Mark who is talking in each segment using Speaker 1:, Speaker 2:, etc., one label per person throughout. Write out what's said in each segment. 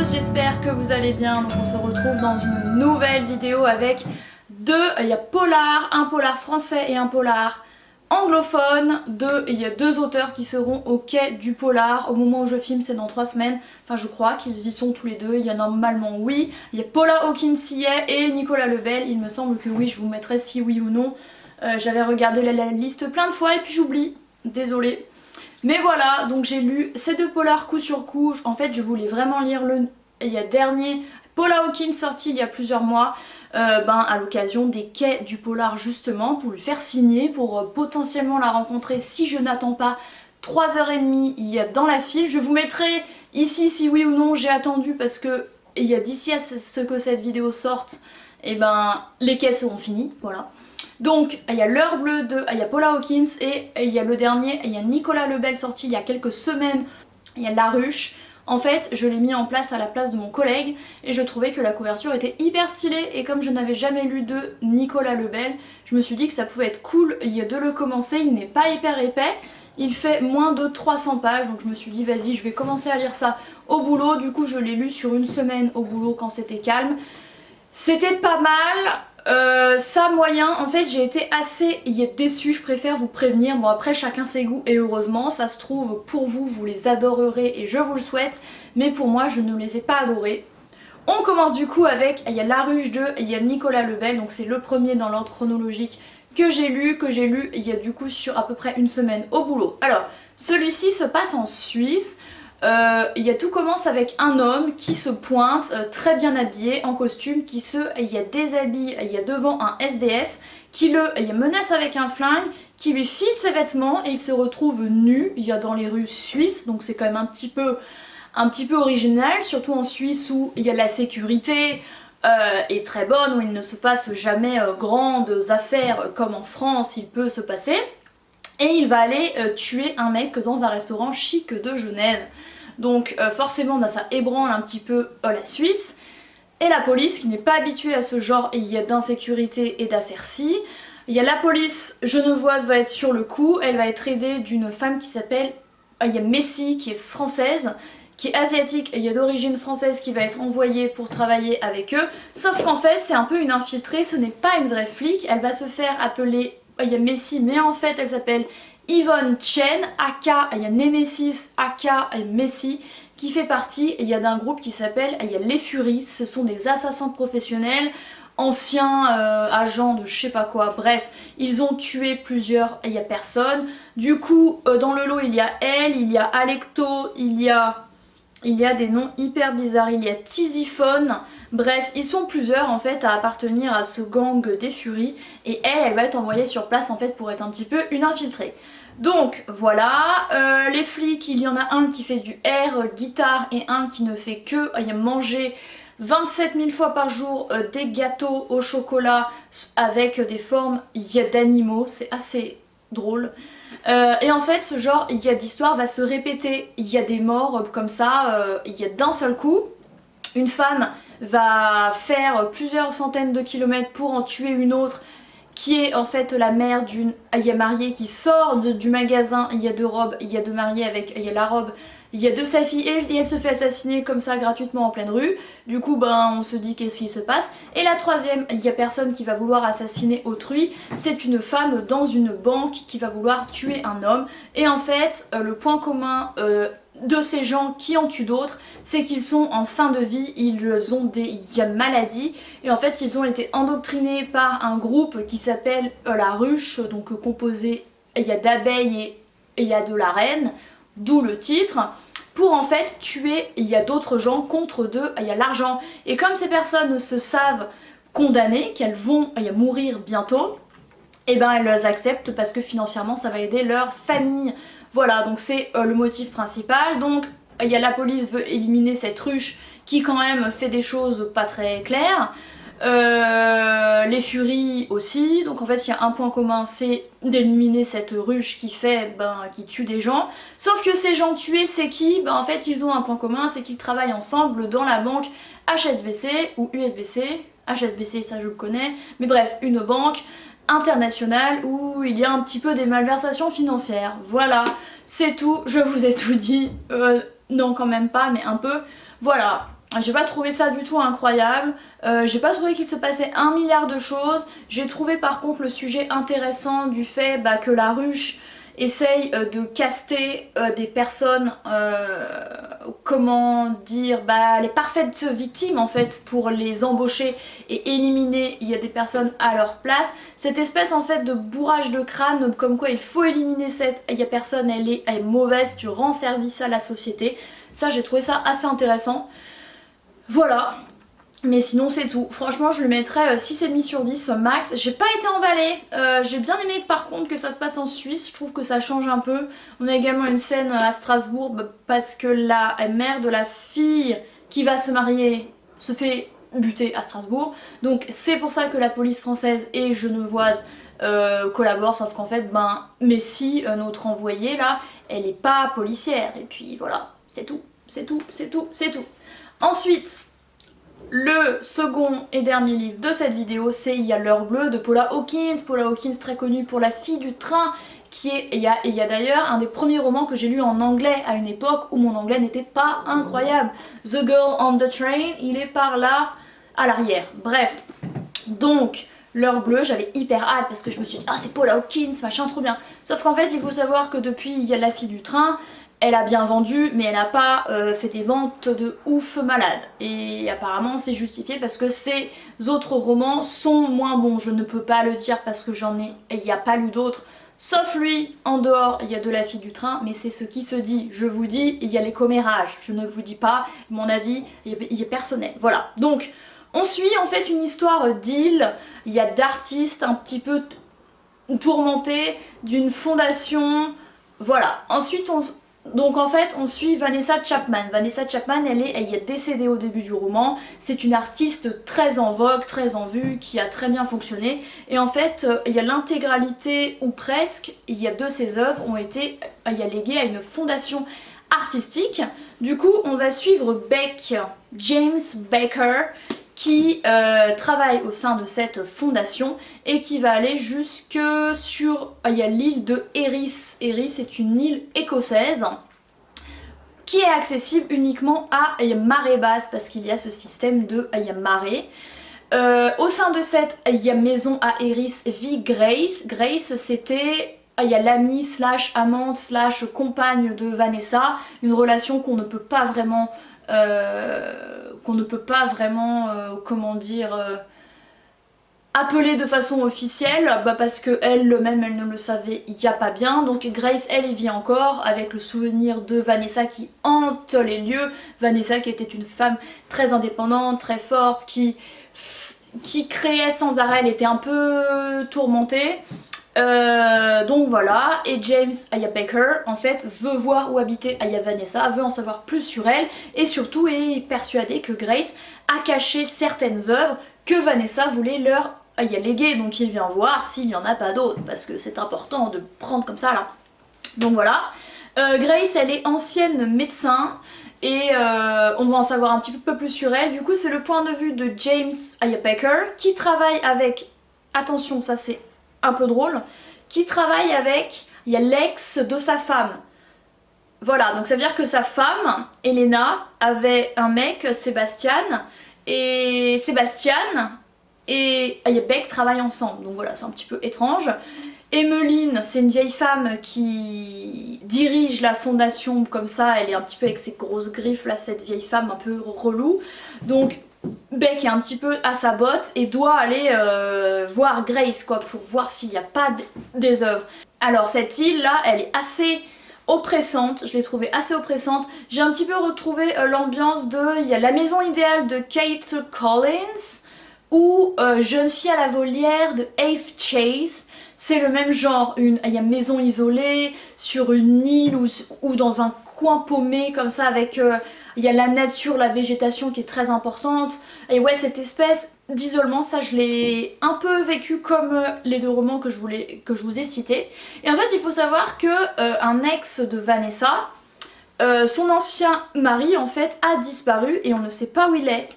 Speaker 1: tous, j'espère que vous allez bien. Donc on se retrouve dans une nouvelle vidéo avec il y a un polar français et un polar anglophone. Il y a deux auteurs qui seront au quai du polar. Au moment où je filme, c'est dans 3 semaines. Enfin, je crois qu'ils y sont tous les deux. Il y a normalement oui. Il y a Paula Hawkins y est et Nicolas Lebel. Il me semble que oui, je vous mettrai si oui ou non. J'avais regardé la liste plein de fois et puis j'oublie. Désolée. Mais voilà, donc j'ai lu ces deux polars coup sur coup. En fait, je voulais vraiment lire il y a dernier Paula Hawkins sorti il y a plusieurs mois, à l'occasion des quais du polar justement, pour lui faire signer, pour potentiellement la rencontrer si je n'attends pas 3h30 dans la file. Je vous mettrai ici si oui ou non j'ai attendu, parce que il y a d'ici à ce que cette vidéo sorte, et les quais seront finis, voilà. Donc il y a l'heure bleue il y a Paula Hawkins et il y a le dernier, il y a Nicolas Lebel sorti il y a quelques semaines, il y a La Ruche. En fait, je l'ai mis en place à la place de mon collègue et je trouvais que la couverture était hyper stylée, et comme je n'avais jamais lu de Nicolas Lebel, je me suis dit que ça pouvait être cool de le commencer. Il n'est pas hyper épais, il fait moins de 300 pages, donc je me suis dit vas-y, je vais commencer à lire ça au boulot. Du coup je l'ai lu sur une semaine au boulot quand c'était calme. C'était pas mal, ça moyen. En fait j'ai été assez déçue, je préfère vous prévenir. Bon, après chacun ses goûts et heureusement, ça se trouve pour vous, vous les adorerez et je vous le souhaite, mais pour moi je ne les ai pas adorés. On commence du coup avec, il y a La Ruche 2 et il y a Nicolas Lebel, donc c'est le premier dans l'ordre chronologique que j'ai lu il y a du coup sur à peu près une semaine au boulot. Alors celui-ci se passe en Suisse. Tout commence avec un homme qui se pointe très bien habillé en costume, qui se déshabille devant un SDF qui le menace avec un flingue, qui lui file ses vêtements et il se retrouve nu dans les rues suisses. Donc c'est quand même un petit peu original, surtout en Suisse où la sécurité est très bonne, où il ne se passe jamais grandes affaires comme en France il peut se passer. Et il va aller tuer un mec dans un restaurant chic de Genève. Donc forcément ça ébranle un petit peu la Suisse. Et la police qui n'est pas habituée à ce genre d'insécurité et d'affaires-ci. La police genevoise va être sur le coup. Elle va être aidée d'une femme qui s'appelle Messi, qui est française, qui est asiatique et d'origine française, qui va être envoyée pour travailler avec eux. Sauf qu'en fait c'est un peu une infiltrée, ce n'est pas une vraie flic. Elle va se faire appeler Messi, mais en fait elle s'appelle Yvonne Chen, aka Nemesis, aka Messi, qui fait partie d'un groupe qui s'appelle Les Furies. Ce sont des assassins professionnels, anciens agents de je sais pas quoi. Bref, ils ont tué plusieurs personnes. Du coup dans le lot il y a elle, il y a Alecto, il y a des noms hyper bizarres, il y a Tisiphone. Bref, ils sont plusieurs en fait à appartenir à ce gang des Furies, et elle va être envoyée sur place en fait pour être un petit peu une infiltrée. Donc voilà, les flics, il y en a un qui fait du air guitare et un qui ne fait que manger 27 000 fois par jour des gâteaux au chocolat avec des formes d'animaux. C'est assez drôle. Et en fait ce genre d'histoire va se répéter. Il y a des morts comme ça, d'un seul coup. Une femme va faire plusieurs centaines de kilomètres pour en tuer une autre, qui est en fait la mère d'une mariée qui sort du magasin de robes, de mariée avec la robe de sa fille, et elle se fait assassiner comme ça gratuitement en pleine rue. Du coup on se dit qu'est-ce qui se passe. Et la troisième personne qui va vouloir assassiner autrui, c'est une femme dans une banque qui va vouloir tuer un homme. Et en fait le point commun de ces gens qui en tuent d'autres, c'est qu'ils sont en fin de vie, ils ont des maladies, et en fait ils ont été endoctrinés par un groupe qui s'appelle La Ruche, donc composé d'abeilles et de la reine, d'où le titre, pour en fait tuer d'autres gens contre l'argent. Et comme ces personnes se savent condamnées, qu'elles vont mourir bientôt, elles acceptent parce que financièrement ça va aider leur famille. Voilà, donc c'est le motif principal. Donc la police veut éliminer cette ruche qui quand même fait des choses pas très claires. Les Furies aussi. Donc en fait il y a un point commun, c'est d'éliminer cette ruche qui tue des gens. Sauf que ces gens tués, c'est qui? En fait ils ont un point commun, c'est qu'ils travaillent ensemble dans la banque HSBC ou USBC. HSBC, ça je le connais, mais bref, une banque internationale où il y a un petit peu des malversations financières. Voilà, c'est tout, je vous ai tout dit. Non, quand même pas, mais un peu. Voilà, J'ai pas trouvé ça du tout incroyable, j'ai pas trouvé qu'il se passait 1 milliard de choses. J'ai trouvé par contre le sujet intéressant du fait que la ruche essaye de caster des personnes, comment dire, les parfaites victimes en fait, pour les embaucher et éliminer, il y a des personnes à leur place. Cette espèce en fait de bourrage de crâne, comme quoi il faut éliminer cette personne, elle est mauvaise, tu rends service à la société. Ça, j'ai trouvé ça assez intéressant. Voilà. Mais sinon c'est tout. Franchement je lui mettrais 6,5 sur 10 max. J'ai pas été emballée. J'ai bien aimé par contre que ça se passe en Suisse. Je trouve que ça change un peu. On a également une scène à Strasbourg parce que la mère de la fille qui va se marier se fait buter à Strasbourg. Donc c'est pour ça que la police française et genevoise collaborent. Sauf qu'en fait Messi, notre envoyée là, elle est pas policière. Et puis voilà, c'est tout. C'est tout, c'est tout, c'est tout. Ensuite, le second et dernier livre de cette vidéo, c'est Il y a l'heure bleue de Paula Hawkins. Paula Hawkins, très connue pour La fille du train, il y a d'ailleurs un des premiers romans que j'ai lu en anglais à une époque où mon anglais n'était pas incroyable. The Girl on the Train, il est par là à l'arrière. Bref, donc l'heure bleue, j'avais hyper hâte parce que je me suis dit ah c'est Paula Hawkins, machin trop bien. Sauf qu'en fait il faut savoir que depuis Il y a La fille du train, elle a bien vendu, mais elle n'a pas fait des ventes de ouf malades. Et apparemment c'est justifié parce que ces autres romans sont moins bons. Je ne peux pas le dire parce que il n'y a pas lu d'autres. Sauf lui, en dehors, il y a de La fille du train, mais c'est ce qui se dit. Je vous dis, il y a les commérages. Je ne vous dis pas mon avis, il est personnel. Voilà, donc on suit en fait une histoire d'île. Il y a d'artistes un petit peu tourmentés, d'une fondation. Voilà, ensuite donc en fait on suit Vanessa Chapman. Vanessa Chapman elle est décédée au début du roman. C'est une artiste très en vogue, très en vue, qui a très bien fonctionné. Et en fait il y a l'intégralité ou presque, il y a de ses œuvres ont été léguées à une fondation artistique. Du coup on va suivre Beck, James Baker, qui travaille au sein de cette fondation et qui va aller jusque sur l'île de Erris. Erris est une île écossaise qui est accessible uniquement à marée basse parce qu'il y a ce système de marée. Au sein de cette maison à Erris vit Grace. Grace c'était l'amie slash amante slash compagne de Vanessa, une relation qu'on ne peut pas vraiment comment dire, appeler de façon officielle, parce que elle-même elle ne le savait il y a pas bien. Donc Grace elle y vit encore avec le souvenir de Vanessa qui hante les lieux. Vanessa qui était une femme très indépendante, très forte, qui créait sans arrêt, elle était un peu tourmentée. Donc voilà, et James Baker en fait veut voir où habitait Vanessa, veut en savoir plus sur elle et surtout est persuadé que Grace a caché certaines œuvres que Vanessa voulait leur léguer. Donc il vient voir s'il n'y en a pas d'autres parce que c'est important de prendre comme ça là. Donc voilà, Grace elle est ancienne médecin et on va en savoir un petit peu plus sur elle. Du coup c'est le point de vue de James Baker qui travaille avec, attention ça c'est un peu drôle, qui travaille avec l'ex de sa femme. Voilà, donc ça veut dire que sa femme, Elena, avait un mec, Sébastien, et Beck travaillent ensemble. Donc voilà, c'est un petit peu étrange. Emmeline, c'est une vieille femme qui dirige la fondation comme ça, elle est un petit peu avec ses grosses griffes là, cette vieille femme un peu relou. Donc Beck est un petit peu à sa botte et doit aller voir Grace quoi, pour voir s'il n'y a pas des œuvres. Alors cette île là, elle est assez oppressante, je l'ai trouvée assez oppressante. J'ai un petit peu retrouvé l'ambiance de, il y a La maison idéale de Kate Collins ou Jeune fille à la volière de Eve Chase. C'est le même genre, il y a maison isolée sur une île ou dans un coin paumé comme ça avec il y a la nature, la végétation qui est très importante. Et ouais, cette espèce d'isolement, ça je l'ai un peu vécu comme les deux romans que je vous ai cités. Et en fait, il faut savoir que un ex de Vanessa, son ancien mari en fait a disparu et on ne sait pas où il est.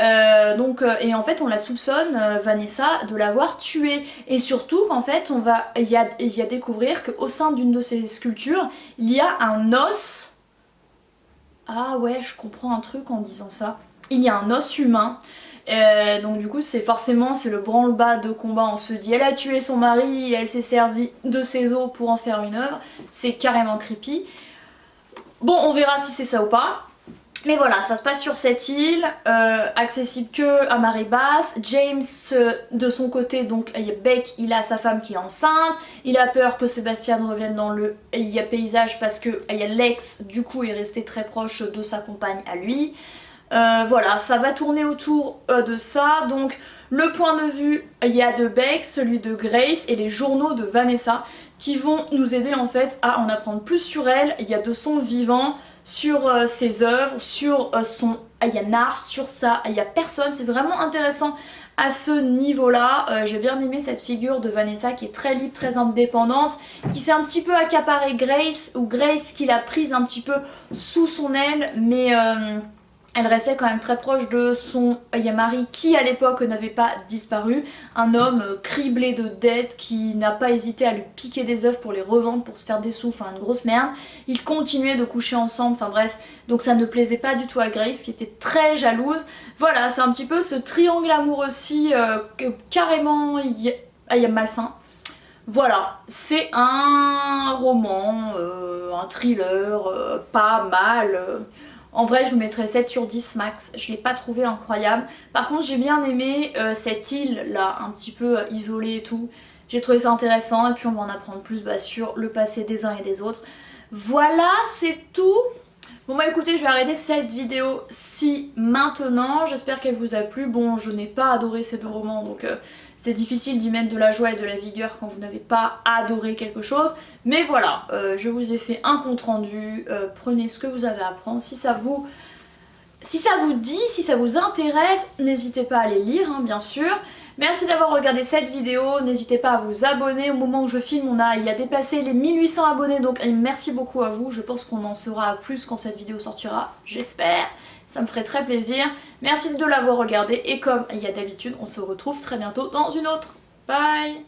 Speaker 1: Et en fait on la soupçonne, Vanessa, de l'avoir tué. Et surtout qu'en fait il y a découvrir qu'au sein d'une de ces sculptures, il y a un os. Ah ouais, je comprends un truc en disant ça. il y a un os humain. Donc du coup c'est le branle-bas de combat, on se dit elle a tué son mari, elle s'est servie de ses os pour en faire une œuvre, c'est carrément creepy. Bon, on verra si c'est ça ou pas. Mais voilà, ça se passe sur cette île, accessible que à marée basse. James, de son côté, donc Beck, il a sa femme qui est enceinte. Il a peur que Sébastien revienne dans le paysage parce que Lex, du coup, est resté très proche de sa compagne à lui. Voilà, ça va tourner autour de ça. Donc, le point de vue, il y a de Beck, celui de Grace et les journaux de Vanessa qui vont nous aider en fait à en apprendre plus sur elle. Il y a de son vivant, sur ses œuvres, sur son art, sur ça, il y a personne, c'est vraiment intéressant à ce niveau-là. J'ai bien aimé cette figure de Vanessa qui est très libre, très indépendante, qui s'est un petit peu accaparé Grace, ou Grace qui l'a prise un petit peu sous son aile, mais elle restait quand même très proche de son mari qui à l'époque n'avait pas disparu. Un homme criblé de dettes qui n'a pas hésité à lui piquer des œufs pour les revendre pour se faire des sous, enfin une grosse merde. Ils continuaient de coucher ensemble, enfin bref. Donc ça ne plaisait pas du tout à Grace qui était très jalouse. Voilà, c'est un petit peu ce triangle amoureux-ci carrément malsain. Voilà, c'est un roman, un thriller, pas mal. En vrai, je vous mettrais 7 sur 10 max. Je l'ai pas trouvé incroyable. Par contre, j'ai bien aimé cette île là, un petit peu isolée et tout. J'ai trouvé ça intéressant et puis on va en apprendre plus sur le passé des uns et des autres. Voilà, c'est tout. Bon bah écoutez, je vais arrêter cette vidéo-ci maintenant. J'espère qu'elle vous a plu. Bon, je n'ai pas adoré ces deux romans, donc c'est difficile d'y mettre de la joie et de la vigueur quand vous n'avez pas adoré quelque chose. Mais voilà, je vous ai fait un compte rendu. Prenez ce que vous avez à prendre. Si ça vous dit, si ça vous intéresse, n'hésitez pas à les lire, hein, bien sûr. Merci d'avoir regardé cette vidéo, n'hésitez pas à vous abonner. Au moment où je filme, il a dépassé les 1800 abonnés, donc merci beaucoup à vous. Je pense qu'on en sera à plus quand cette vidéo sortira, j'espère. Ça me ferait très plaisir. Merci de l'avoir regardé et comme il y a d'habitude, on se retrouve très bientôt dans une autre. Bye!